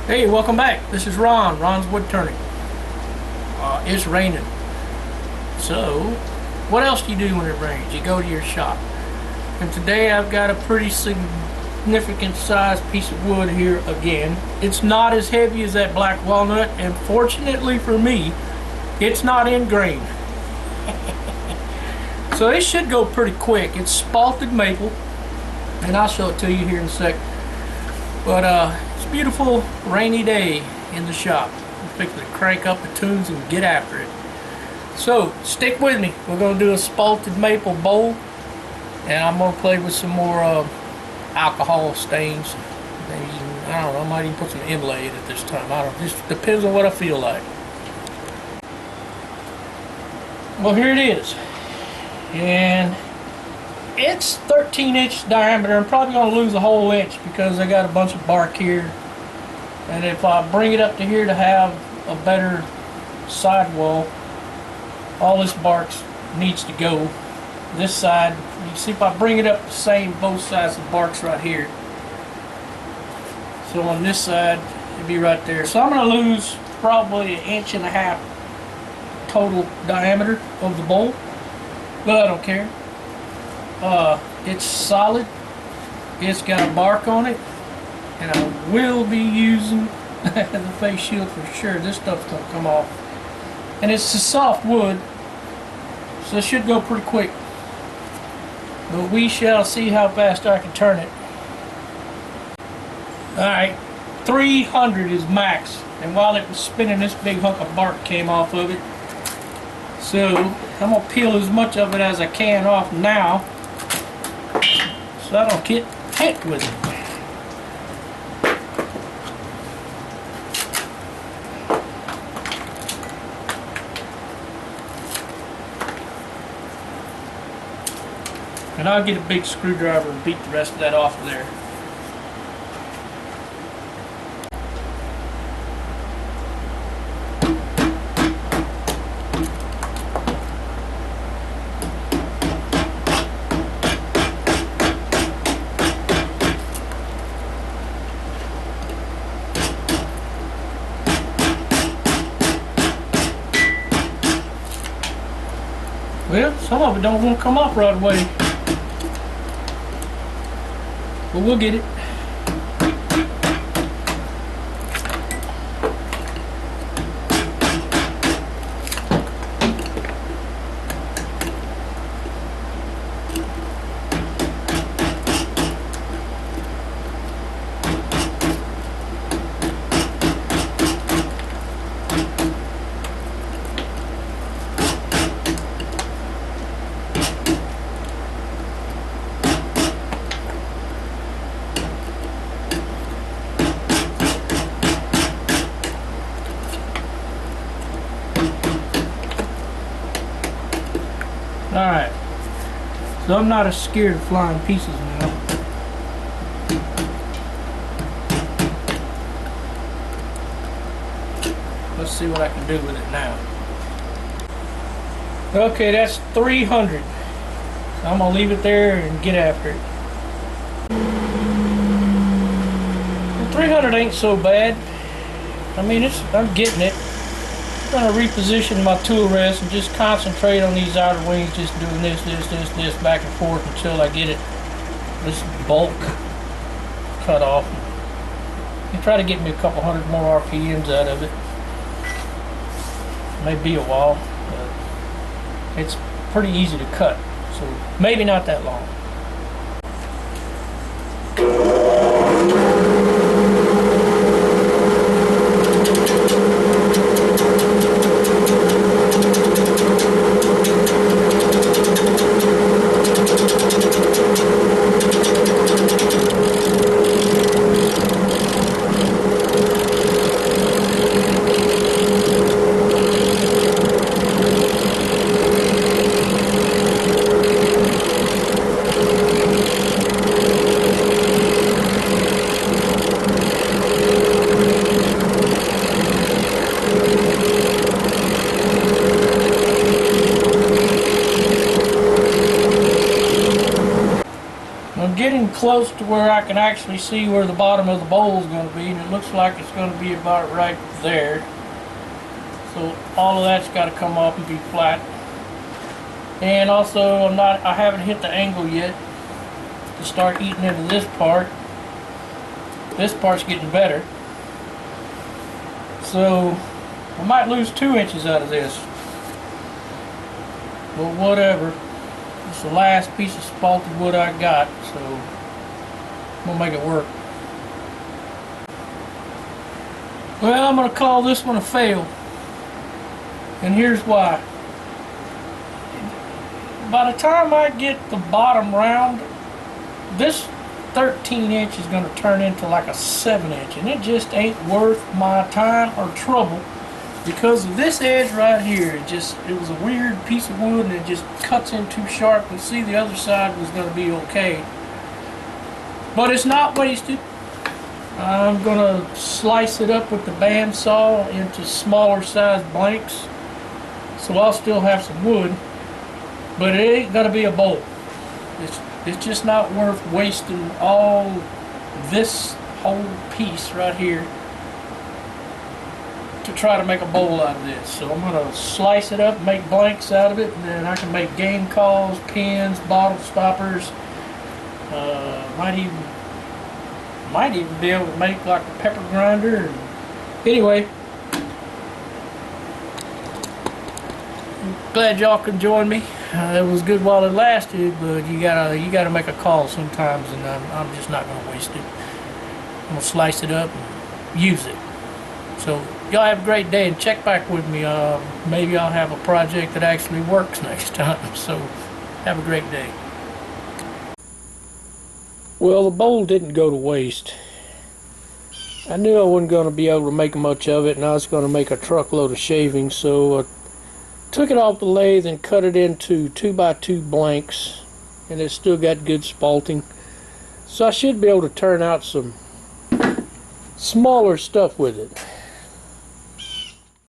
Hey, welcome back. This is Ron's Woodturning. It's raining. So, what else do you do when it rains? You go to your shop. And today I've got a pretty significant sized piece of wood here again. It's not as heavy as that black walnut, and fortunately for me, it's not in grain. So it should go pretty quick. It's spalted maple, and I'll show it to you here in a sec. But it's a beautiful rainy day in the shop. I'm fixing to crank up the tunes and get after it. So stick with me. We're going to do a spalted maple bowl, and I'm going to play with some more alcohol stains. Maybe even, I don't know, I might even put some inlay in it this time. I don't know. Just depends on what I feel like. Well, here it is. And it's 13-inch diameter. I'm probably going to lose a whole inch because I got a bunch of bark here. And if I bring it up to here to have a better sidewall, all this bark needs to go. This side, you can see if I bring it up the same, both sides of the bark's right here. So on this side, it'd be right there. So I'm going to lose probably 1.5 inches total diameter of the bowl. But I don't care. It's solid. It's got a bark on it, and I will be using the face shield for sure. This stuff's gonna come off, and it's a soft wood, so it should go pretty quick. But we shall see how fast I can turn it. Alright, 300 is max, and while it was spinning, this big hunk of bark came off of it. So I'm gonna peel as much of it as I can off now, so I don't get hit with it. And I'll get a big screwdriver and beat the rest of that off of there. Well, some of it don't want to come off right away, but we'll get it. Alright, so I'm not as scared of flying pieces now. Let's see what I can do with it now. Okay, that's 300. So I'm going to leave it there and get after it. 300 ain't so bad. I mean, I'm getting it. I'm going to reposition my tool rest and just concentrate on these outer wings, just doing this back and forth until I get this bulk cut off. And try to get me a couple hundred more RPMs out of it. May be a while, but it's pretty easy to cut, so maybe not that long. close to where I can actually see where the bottom of the bowl is going to be, and it looks like it's going to be about right there. So all of that's got to come up and be flat. And also I haven't hit the angle yet to start eating into this part. This part's getting better. So I might lose 2 inches out of this. But whatever. It's the last piece of spalted wood I got, so I'm gonna make it work. Well, I'm gonna call this one a fail. And here's why. By the time I get the bottom round, this 13 inch is going to turn into like a 7 inch, and it just ain't worth my time or trouble because of this edge right here. It was a weird piece of wood, and it just cuts in too sharp. And see, the other side was going to be okay, but it's not wasted. I'm going to slice it up with the bandsaw into smaller size blanks, so I'll still have some wood, but it ain't going to be a bowl. It's just not worth wasting all this whole piece right here to try to make a bowl out of this. So I'm going to slice it up, make blanks out of it, and then I can make game calls, pins, bottle stoppers. Might even be able to make like a pepper grinder. Anyway, glad y'all could join me. It was good while it lasted, but you gotta make a call sometimes, and I'm just not gonna waste it. I'm gonna slice it up and use it. So y'all have a great day, and check back with me. Maybe I'll have a project that actually works next time. So have a great day. Well, the bowl didn't go to waste. I knew I wasn't going to be able to make much of it, and I was going to make a truckload of shavings, so I took it off the lathe and cut it into 2x2 blanks, and it's still got good spalting. So I should be able to turn out some smaller stuff with it.